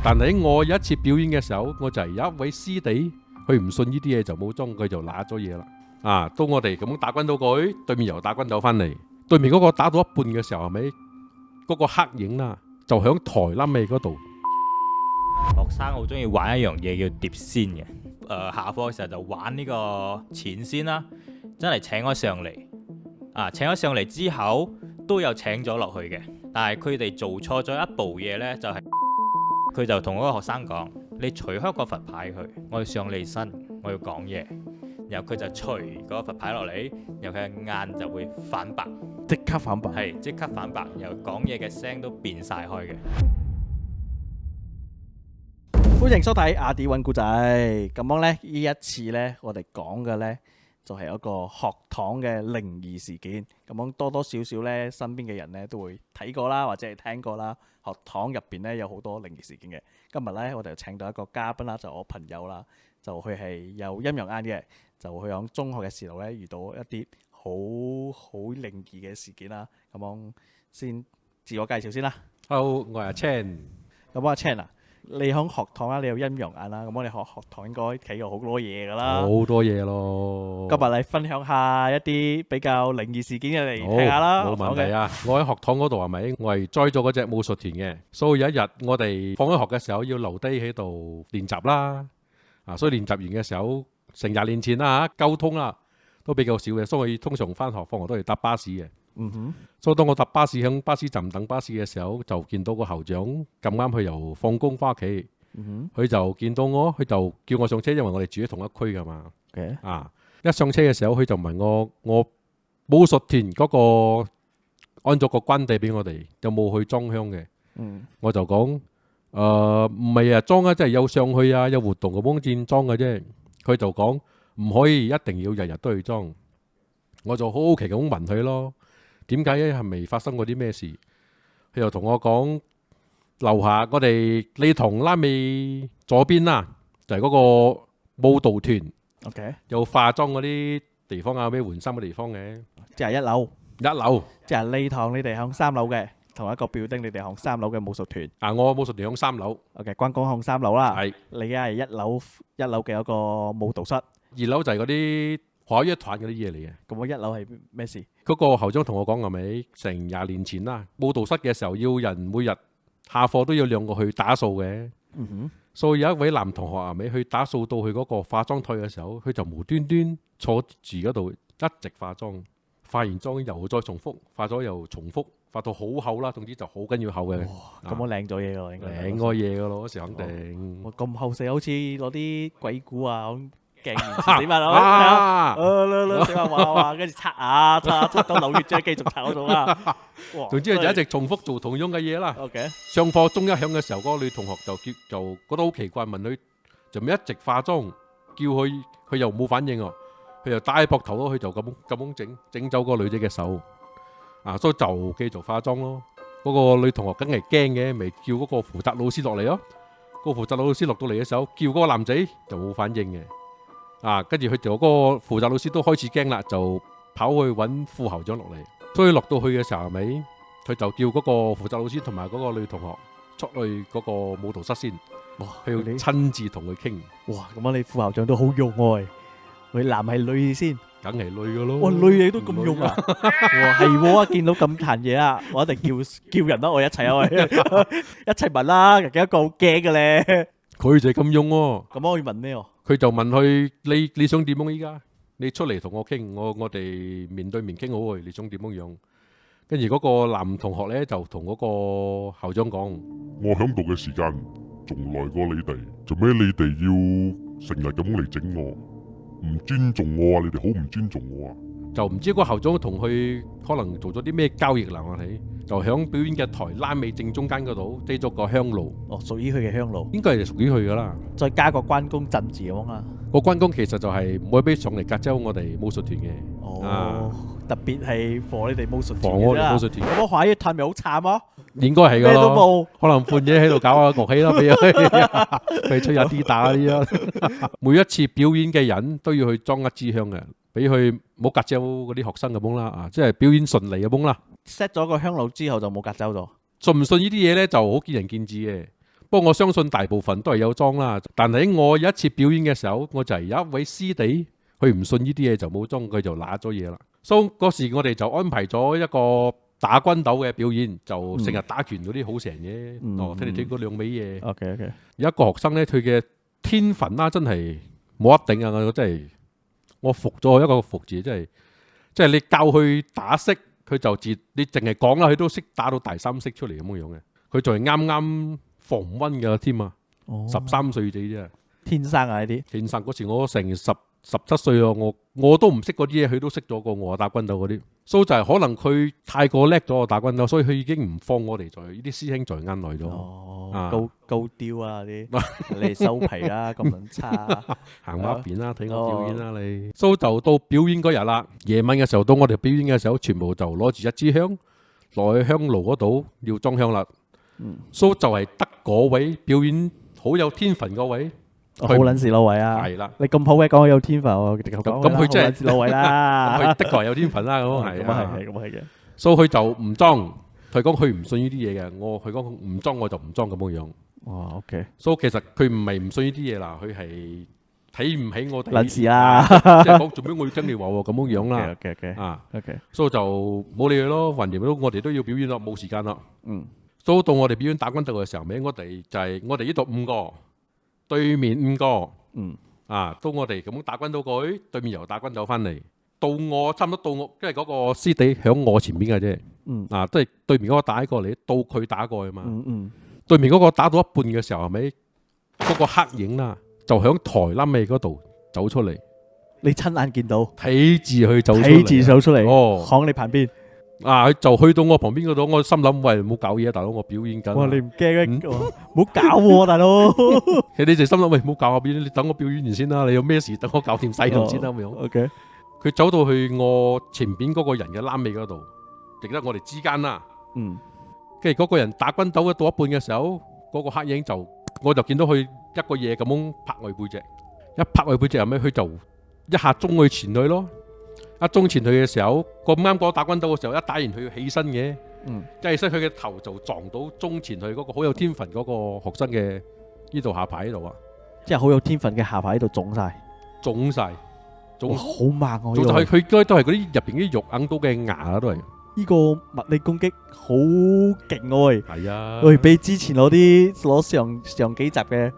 但係我有一次表演嘅時候，我就係有一位師弟，佢唔信呢啲嘢就冇裝，佢就揦咗嘢啦。啊，到我哋咁打軍到佢，對面又打軍到翻嚟，對面嗰個打到一半嘅時候，係咪嗰個黑影啦，就響台冧尾嗰度。學生好中意玩一樣嘢叫碟仙嘅，下課嘅時候就玩呢個錢仙啦，真係請咗上嚟，請咗上嚟之後都有請咗落去嘅，但係佢哋做錯咗一步嘢呢，就係佢就同嗰個學生講：你除開個佛牌佢，我要上你身，我要講嘢，然後佢就除嗰個佛牌落嚟，然後佢嘅眼就會反白，即刻反白。係即刻反白，然後講嘢嘅聲都變晒開嘅。歡迎收睇阿 D 揾故仔。咁樣呢，呢一次呢，我哋講嘅呢，就係一個學堂嘅靈異事件。咁樣多多少少呢，身邊嘅人呢都會睇過啦，或者係聽過啦。學堂入邊呢有好多靈異事件嘅。今日呢，我哋就請到一個嘉賓啦，就我朋友啦，就佢係有陰陽眼嘅，就佢響中學嘅時候呢遇到一啲好靈異嘅事件啦。咁樣先自我介紹先啦。Hello，我係阿 Chan。咁阿 Chan 啊，你響學堂啦，你有陰陽眼啦，咁我哋學堂應該睇過好多嘢噶啦。好多嘢咯。今日你分享下一啲比較靈異事件嘅嚟聽下啦。冇問題啊！我喺學堂嗰度係咪？我係栽咗嗰隻武術團嘅，所以有一日我哋放咗學嘅時候要留低喺度練習啦。所以練習完嘅時候，成廿年前啦嚇，交通啦都比較少嘅，所以通常翻學放學都係搭巴士嘅。所以當我搭巴士響巴士站等巴士嘅時候，就見到個校長咁啱佢又放工翻屋企，佢就見到我，佢就叫我上車，因為我哋住喺同一區噶嘛。一上車嘅時候，佢就問我武術團嗰個安咗個關帝俾我哋，有冇去裝香嘅？我就講唔係啊，裝啊，即係有上去啊，有活動嘅幫戰裝嘅啫。佢就講唔可以，一定要日日都去裝。我就好好奇咁問佢咯。點解咧？係咪發生過啲咩事？佢又同我講，樓下我哋禮堂拉尾左邊啦，就係嗰個舞蹈團，有化妝嗰啲地方啊，咩換衫嘅地方嘅，即係一樓，即係禮堂，你哋響三樓嘅，同一個building，你哋響三樓嘅武術團。我武術團響三樓。關公響三樓啦。係。你而家係一樓嘅一個舞蹈室。二樓就係嗰啲華樂團嗰啲嘢嚟嘅。咁我一樓係咩事？嗰個校長同我講係咪成廿年前啦，舞蹈室嘅時候要人每日下課都要兩個去打掃嘅。所以有一位男同學係咪去打掃到去嗰個化妝台嘅時候，佢就無端端坐住嗰度一直化妝，化完妝又再重複，化咗又重複，化到好厚啦，總之就好緊要厚嘅。咁我靚咗嘢㗎，應該靚過嘢㗎咯，嗰時肯定。我咁後世好似攞啲鬼故啊咁。鏡面點啊？點啊？跟住刷牙，刷到流血再繼續刷嗰種啦。總之就一直重複做同樣嘅嘢啦。上課鐘一響嘅時候，嗰個女同學就覺得好奇怪，問佢就咪一直化妝，叫佢又冇反應喎，佢又打喺膊頭咯，佢就咁整走個女仔嘅手。所以就繼續化妝咯。嗰個女同學梗係驚嘅，咪叫嗰個負責老師落嚟咯。嗰個負責老師落到嚟嘅時候，叫嗰個男仔就冇反應嘅。跟住佢就嗰個負責老師都開始驚啦，就跑去揾副校長落嚟。所以落到去嘅時候，係咪佢就叫嗰個負責老師同埋嗰個女同學出去嗰個舞蹈室先。佢要親自同佢傾。哇！咁啊，你副校長都好用愛。佢男係女先？梗係女噶咯。哇！女嘢都咁用啊！哇，係喎！見到咁彈嘢啊，我一定叫人啦，我一齊啊，一齊問啦，人家一個好驚嘅咧。佢就係咁用喎。咁我要問咩？佢就問佢：你想點樣依家？你出嚟同我傾，我哋面對面傾好喎。你想點樣？跟住嗰個男同學咧就同嗰個校長講：我響度嘅時間仲耐過你哋，做咩你哋要成日咁嚟整我？唔尊重我啊！你哋好唔尊重我啊！就唔知個校長同佢可能做咗啲咩交易啦，我睇就響表演嘅台拉尾正中間嗰度擠咗個香爐。屬於佢嘅香爐，應該係屬於佢噶啦。再加個關公鎮字咁啦。個關公其實就係唔會俾上嚟隔周我哋武術團嘅。特別係幫你哋武術團嘅啫。武術團咁我華樂團咪好慘啊？應該係噶咯。咩都冇，可能半夜喺度搞下樂器咯，俾吹下 D 打嗰啲咯。每一次表演嘅人都要去裝一支香嘅。俾佢冇隔走嗰啲學生嘅懵啦，即係表演順利嘅懵啦。set 咗個香爐之後就冇隔走咗。信唔信呢啲嘢咧就好見仁見智嘅。不過我相信大部分都係有裝啦。但係我有一次表演嘅時候，我就係有一位師弟，佢唔信呢啲嘢就冇裝，佢就揦咗嘢啦。所以嗰時我哋就安排咗一個打軍鬥嘅表演，就成日打拳嗰啲好成嘅。睇你睇嗰兩味嘢。OK，有一個學生咧，佢嘅天分啦，真係冇得頂啊！我真係我服咗一個服字，真係即係你教佢打色，佢就你淨係講啦，佢都識打到第三色出嚟咁樣嘅。佢仲係啱啱防溫嘅添啊，13歲仔啫，天生啊呢啲。天生嗰時我成17歲咯，我都唔識嗰啲嘢，佢都識咗過我打軍鬥嗰啲。所以就係可能佢太過叻咗打軍鬥，所以佢已經唔放我哋在呢啲師兄在眼內咗。高雕啊啲，你收皮啦，咁撚差，行埋一邊啦，睇我表演啦你。所以就到表演嗰日啦，夜晚嘅時候到我哋表演嘅時候，全部就攞住一支香落去香爐嗰度要裝香啦。所以就係得嗰位表演好有天分嗰位。好撚事攞位啊！係啦，你咁好嘅講有天分，我直頭講咁佢真係攞位啦。佢的確係有天分啦，咁係咁係嘅。所以佢就唔裝，佢講佢唔信呢啲嘢嘅。佢講唔裝我就唔裝咁樣樣。哇，OK。所以其實佢唔係唔信呢啲嘢啦，佢係睇唔起我哋。撚事啦，即係講做咩我要跟你話喎咁樣樣啦。OK。所以就冇理佢咯，橫掂都我哋都要表演咯，冇時間啦。所以到我哋表演打軍鬥嘅時候，我哋就係我哋呢度5個。對面5個，到我哋咁打軍鬥過去，對面又打軍鬥翻嚟，到我差唔多到我，因為嗰個師弟響我前邊嘅啫，都係對面嗰個打過嚟，到佢打過去嘛，對面嗰個打到一半嘅時候，係咪嗰個黑影啦，就響台冧尾嗰度走出嚟，你親眼見到，睇住佢走出嚟，睇住走出嚟，響你旁邊。佢就去到我旁邊嗰度，我心諗喂，唔好搞嘢啊，大佬，我表演緊。哇，你唔驚咩？唔好搞喎，大佬。你就心諗喂，唔好搞我表演，你等我表演完先啦。你有咩事等我搞掂細路先啦，咁樣。OK。佢走到去我前邊嗰個人嘅攬尾嗰度，亦得我哋之間啦。跟住嗰個人打軍鬥到一半嘅時候，嗰個黑影我就見到佢一個嘢咁樣拍我背脊，一拍我背脊後尾，佢就一下中佢前去咯。一中前去嘅時候，咁啱嗰打軍鬥嘅時候，一打完佢要起身嘅，即係所以佢嘅頭就撞到中前去嗰個好有天分嗰個學生嘅呢度下排喺度啊！即係好有天分嘅下排喺度腫晒，好猛啊！佢應該都係嗰啲入邊啲肉硬到嘅牙啊，都係。呢個物理攻擊好勁喎！係啊，喂，比之前攞上幾集嘅。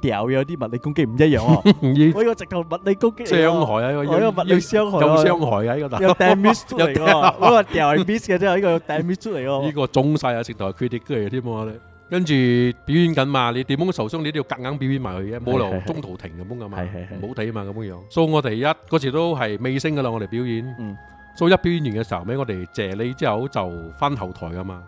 掉有啲物理攻擊唔一樣喎，我呢個直頭物理攻擊傷害啊！我呢個物理傷害，有傷害啊！呢個有 damage 出嚟喎，我話掉係 miss 嘅啫，呢個有 damage 出嚟喎。呢個腫晒啊，直頭係佢哋嘅添喎。跟住表演緊嘛，你點樣受傷你都要夾硬表演埋佢嘅，冇理由中途停咁樣噶嘛，唔好睇啊嘛咁樣樣。所以我哋嗰時都係尾聲噶啦，我哋表演。所以一表演完嘅時候，我哋謝你之後就翻後台噶嘛。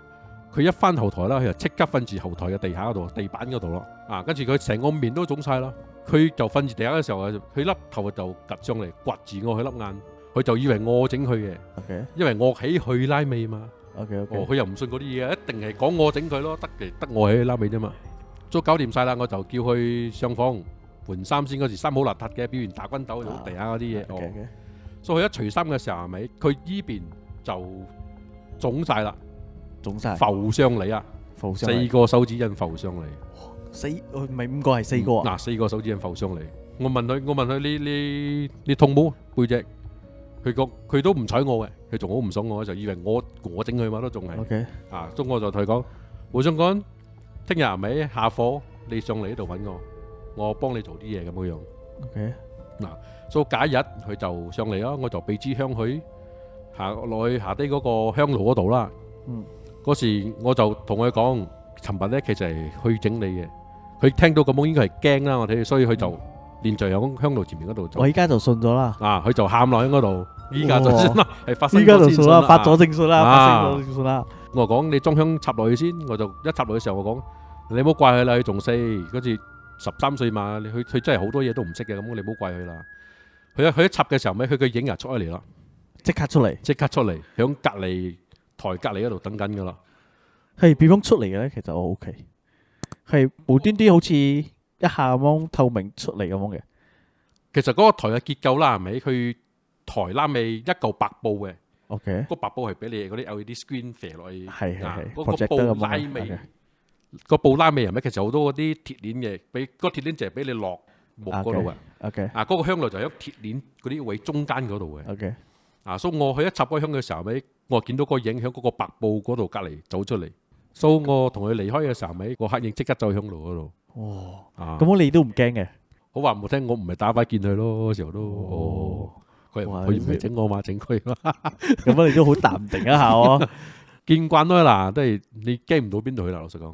佢一翻後台啦，佢就即刻瞓住後台嘅地下嗰度、地板嗰度咯。跟住佢成個面都腫晒啦。佢就瞓住地下嘅時候，佢粒頭就趌上嚟，掘住我佢粒眼。佢就以為我整佢嘅，因為我起佢拉尾嘛。佢又唔信嗰啲嘢，一定係講我整佢咯，得我起佢拉尾啫嘛。都搞掂晒啦，我就叫佢上房換衫先。嗰時衫好邋遢嘅，表現打軍鬥地下嗰啲嘢。所以佢一除衫嘅時候，係咪佢依邊就腫晒啦？浮上嚟啊！4個手指印浮上嚟，唔係5個係4個啊！4個手指印浮上嚟。我問佢你痛冇背脊？佢都唔睬我嘅，佢仲好唔爽我，就以為我整佢嘛，都仲係。中我就同佢講，胡總講，聽日係咪下課你上嚟呢度揾我幫你做啲嘢咁樣樣。所以假日佢就上嚟啦，我就俾支香佢落去下低嗰個香爐嗰度啦。嗰時我就同佢講，尋日咧其實係去整你嘅。佢聽到咁樣應該係驚啦，我睇，所以佢就連在響香爐前面嗰度。我依家就信咗啦。佢就喊落喺嗰度。依家就信啦，係發生咗先信啦。依家就信啦，發咗正信啦，發生咗正信啦。我講你裝香插落去先，我就一插落去嘅時候，我講你唔好怪佢啦，佢仲細，嗰時13歲嘛，佢真係好多嘢都唔識嘅，咁你唔好怪佢啦。佢一插嘅時候咪，佢個影又出嚟啦，即刻出嚟，響隔離台隔離嗰度等緊噶啦。係點樣出嚟嘅咧？其實我 OK，係無端端好似一下咁樣透明出嚟咁樣嘅。其實嗰個台嘅結構啦，係咪？佢台拉尾一嚿白布嘅。OK。個白布係俾你嗰啲 LED screen 射落去。係。嗰個布個布拉美人咩？其實好多嗰啲鐵鏈嘅，俾個鐵鏈就係俾你落木嗰度嘅。 OK 啊，嗰個香爐就喺鐵鏈嗰啲位中間嗰度嘅。 OK，啊，所以我去一插嗰香嘅時候，咪我見到個影響嗰個白布嗰度隔離走出嚟，所以我同佢離開嘅時候，咪個黑影即刻走去香爐嗰度。哦，啊，咁你都唔驚嘅？好話唔好聽，我唔係打翻見佢咯，嗰時候都佢哇唔係整我嘛，整佢嘛。咁你都好淡定一下喎。見慣咗啦，都係你驚唔到邊度去啦。老實講，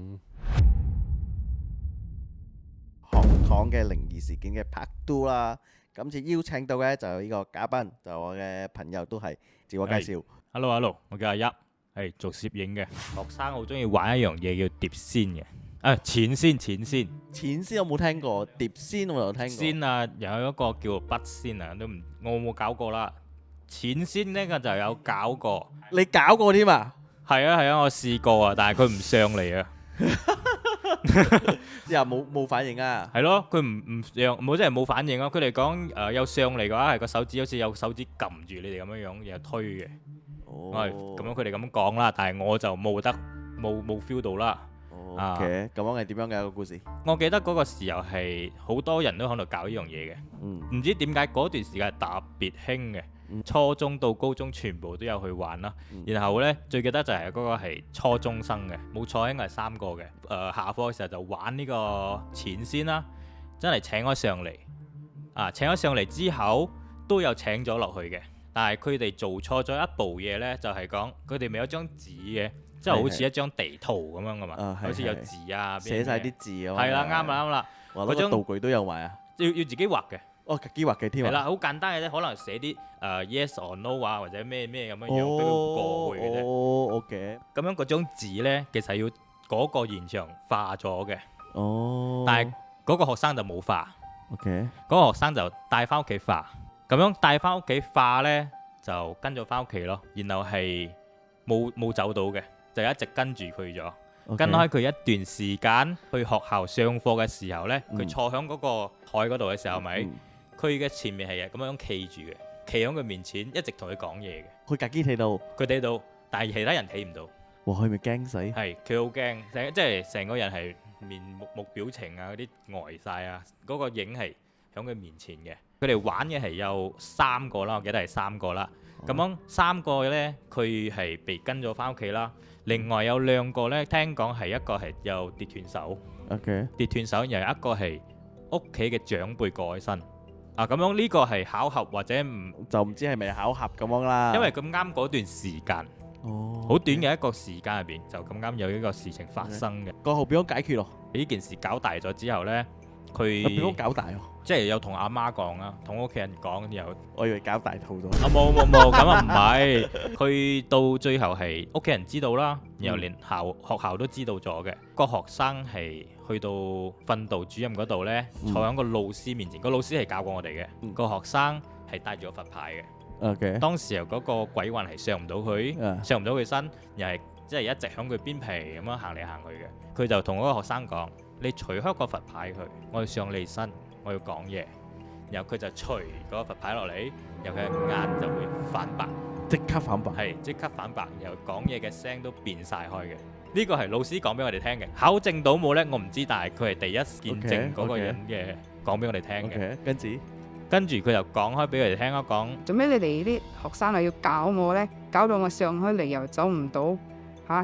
學堂嘅靈異事件嘅 Part 2啦，今次邀請到嘅就係呢個嘉賓，就我嘅朋友都係自我介紹。 Hello，我叫阿一，係做攝影嘅。學生好中意玩一樣嘢叫碟仙嘅。錢仙，錢仙我冇聽過，碟仙我有聽過。仙啊，又有一個叫筆仙啊，我冇搞過啦。錢仙呢個就有搞過，你搞過添啊？係啊，我試過啊，但係佢唔上嚟啊。之後冇反應啊？係咯，佢唔上，冇即係冇反應啊。佢哋講有上嚟嘅話係個手指好似有手指撳住你哋咁樣樣，然後推嘅。係咁樣佢哋咁講啦，但係我就冇 feel 到啦。OK，咁樣係點樣嘅一個故事？我記得嗰個時候係好多人都喺度搞呢樣嘢嘅，唔知點解嗰段時間係特別興嘅。初中到高中全部都有去玩啦。然後呢，最記得就係嗰個係初中生嘅，冇錯應該係3個嘅。下課嘅時候就玩呢個錢仙啦，真係請咗上嚟。請咗上嚟之後都有請咗落去嘅，但係佢哋做錯咗一步嘢呢，就係講佢哋咪有張紙嘅。即係好似一張地圖咁樣噶嘛，好似有字啊，寫晒啲字啊。係啦，啱啦。嗰張道具都有埋啊。要自己畫嘅。哦，自己畫嘅添啊。係啦，好簡單嘅啫，可能寫啲yes or no 啊，或者咩咁樣樣俾佢過去嘅啫。哦，OK。咁樣嗰張紙咧，其實要嗰個現場化咗嘅。哦。但係嗰個學生就冇化。OK。嗰個學生就帶翻屋企化，咁樣帶翻屋企化咧，就跟咗翻屋企咯，然後係冇走到嘅。就一直跟住佢咗，跟開佢一段時間。去學校上課嘅時候呢，佢坐響嗰個台嗰度嘅時候，咪佢嘅前面係咁樣企住嘅，企喺佢面前，一直同佢講嘢嘅。佢隔堅睇到，佢睇到，但係其他人睇唔到。哇！佢咪驚死？係，佢好驚，即係成個人係面目表情啊嗰啲呆晒啊，嗰個影係響佢面前嘅。佢哋玩嘅係有3個啦，我記得係3個啦。咁樣3個呢，佢係被跟咗翻屋企啦。另外有2個呢，聽講係一個係又跌斷手， OK， 跌斷手，又有一個係屋企嘅長輩過咗身。咁樣呢個係巧合或者就唔知係咪巧合咁樣啦。因為咁啱嗰段時間，好短嘅一個時間入邊，就咁啱有呢個事情發生嘅。個後邊都解決咯。呢件事搞大咗之後呢，佢邊個搞大喎？即係有同阿媽講啦，同屋企人講，然後我以為搞大肚咗。冇，咁啊唔係。佢到最後係屋企人知道啦，然後連學校都知道咗嘅。個學生係去到訓導主任嗰度呢，坐喺個老師面前。個老師係教過我哋嘅。個學生係帶住個佛牌嘅。OK。當時候嗰個鬼魂係上唔到佢，上唔到佢身，又係即係一直響佢邊皮咁樣行嚟行去嘅。佢就同嗰個學生講：你除開個佛牌佢，我要上你身。我要講嘢，然後佢就除嗰個佛牌落嚟，然後佢嘅眼就會反白，即刻反白，係即刻反白，然後講嘢嘅聲都變晒開嘅。呢個係老師講俾我哋聽嘅，考證到冇呢？我唔知，但係佢係第一見證嗰個人嘅講俾我哋聽嘅。跟住佢就講開俾我哋聽一講，做咩你哋啲學生又要搞我呢？搞到我上開嚟又走唔到，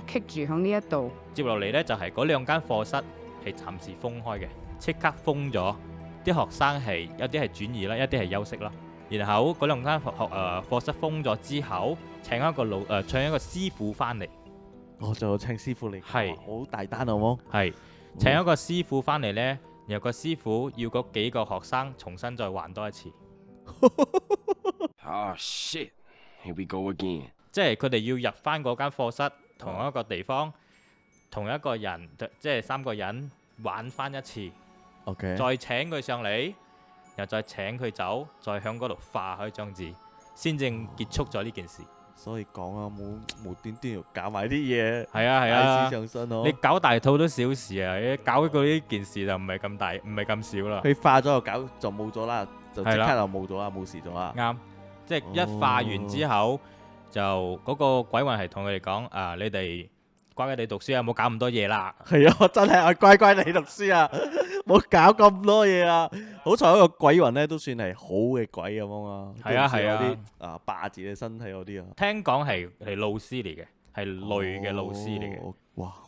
棘住響呢一度。接落嚟呢，就係嗰2間課室係暫時封開嘅，即刻封咗。啲學生係有啲係轉移啦，一啲係休息啦。然後嗰2間課室封咗之後，請一個師傅翻嚟。就請師傅嚟，係好大單好冇？係請一個師傅翻嚟呢，然後個師傅要嗰幾個學生重新再還多一次。Oh shit! Here we go again. 即係佢哋要入翻嗰間課室，同一個地方，同一個人，即係3個人玩翻一次。Okay. 再請佢上嚟，又再請佢走，再響嗰度化開張紙，先正結束咗呢件事。所以講啊，冇無端端要搞埋啲嘢。係啊，上身咯。你搞大肚都小事啊，你搞到呢件事就唔係咁大，唔係咁少啦。佢化咗就搞就冇咗啦，就即刻就冇咗啦，冇事咗啦。啱，即係一化完之後，就嗰個鬼魂係同佢哋講：你哋乖乖地讀書啊，冇搞咁多嘢啦。係啊，我真係乖乖地讀書啊，冇搞咁多嘢啊。好彩嗰個鬼魂咧都算係好嘅鬼咁樣啊。係啊係啊都唔似有啲霸住你身體嗰啲啊。聽講係老師嚟嘅，係女嘅老師嚟嘅。哦哇，好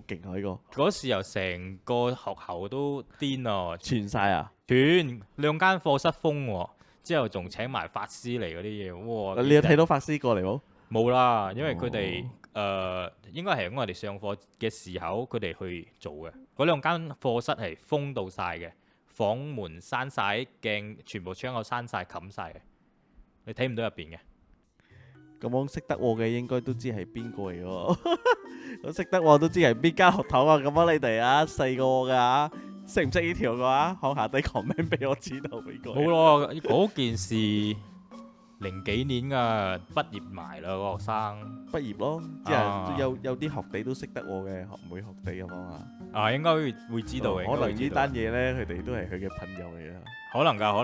勁啊！呢個嗰時候成個學校都癲啊，傳晒啊！全2間課室封喎，之後仲請埋法師嚟嗰啲嘢，哇！你有睇到法師過嚟冇？冇啦，因為佢哋應該係我哋上課嘅時候佢哋去做嘅。嗰2間課室係封到晒嘅，房門閂晒，鏡全部窗口閂晒冚晒嘅，你睇唔到入邊嘅。咁我識得我嘅應該都知係邊個嚟喎。我識得我都知係邊間學堂啊。咁啊，你哋啊細過我㗎，識唔識呢條嘅話，響下底 comment 俾我知道邊個。冇咯，嗰件事零幾年㗎，畢業埋啦個學生。畢業咯，即係有啲學弟都識得我嘅，妹學弟咁啊。啊，應該會知道嘅。可能呢單嘢咧，佢哋都係佢嘅朋友嚟啊。可能㗎，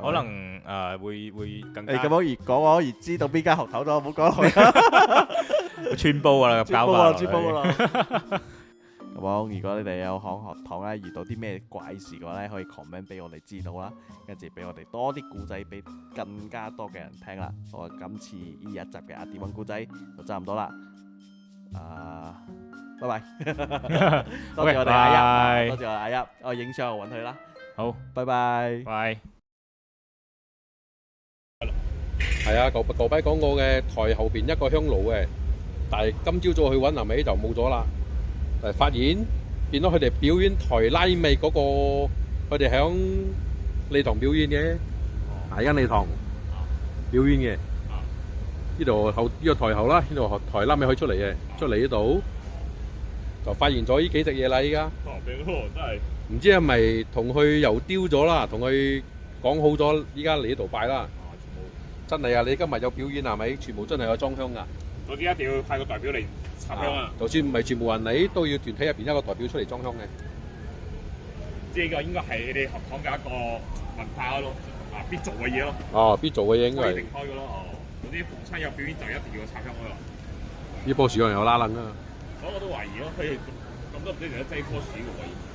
可能會更加。咁我越講我越知道邊間學堂咗，唔好講落去。穿煲啊啦，穿煲啦。咁如果你哋有響學堂咧遇到啲咩怪事嘅話咧，可以 comment 俾我哋知道啦，跟住俾我哋多啲故仔俾更加多嘅人聽啦。我今次呢一集嘅阿迪溫故仔就差唔多啦。拜拜。多謝我哋阿一，多謝我阿一，我影相我揾佢啦。好，拜拜。拜。係啊，舊擺講過嘅台後邊一個香爐嘅，但係今朝早去揾係咪就冇咗啦？發現變咗佢哋表演台拉尾嗰個，佢哋響禮堂表演嘅，喺禮堂表演嘅。呢度後呢個台後啦，呢度台拉尾可以出嚟嘅，出嚟呢度就發現咗呢幾隻嘢啦。依家真係唔知係咪同佢又丟咗啦，同佢講好咗，依家嚟呢度拜啦。真係啊！你今日有表演係咪？全部真係有裝香噶。嗰啲一定要派個代表嚟插香啊！就算唔係全部人嚟，都要團體入邊一個代表出嚟裝香嘅。即係呢個應該係你哋學堂嘅一個文化咯，必做嘅嘢咯。哦，必做嘅嘢應該係。規定開嘅咯，哦。嗰啲逢親有表演就一定要插香嗰度。呢棵樹上有拉楞啊！所以我都懷疑咯，佢哋咁多唔知點解擠棵樹嘅喎。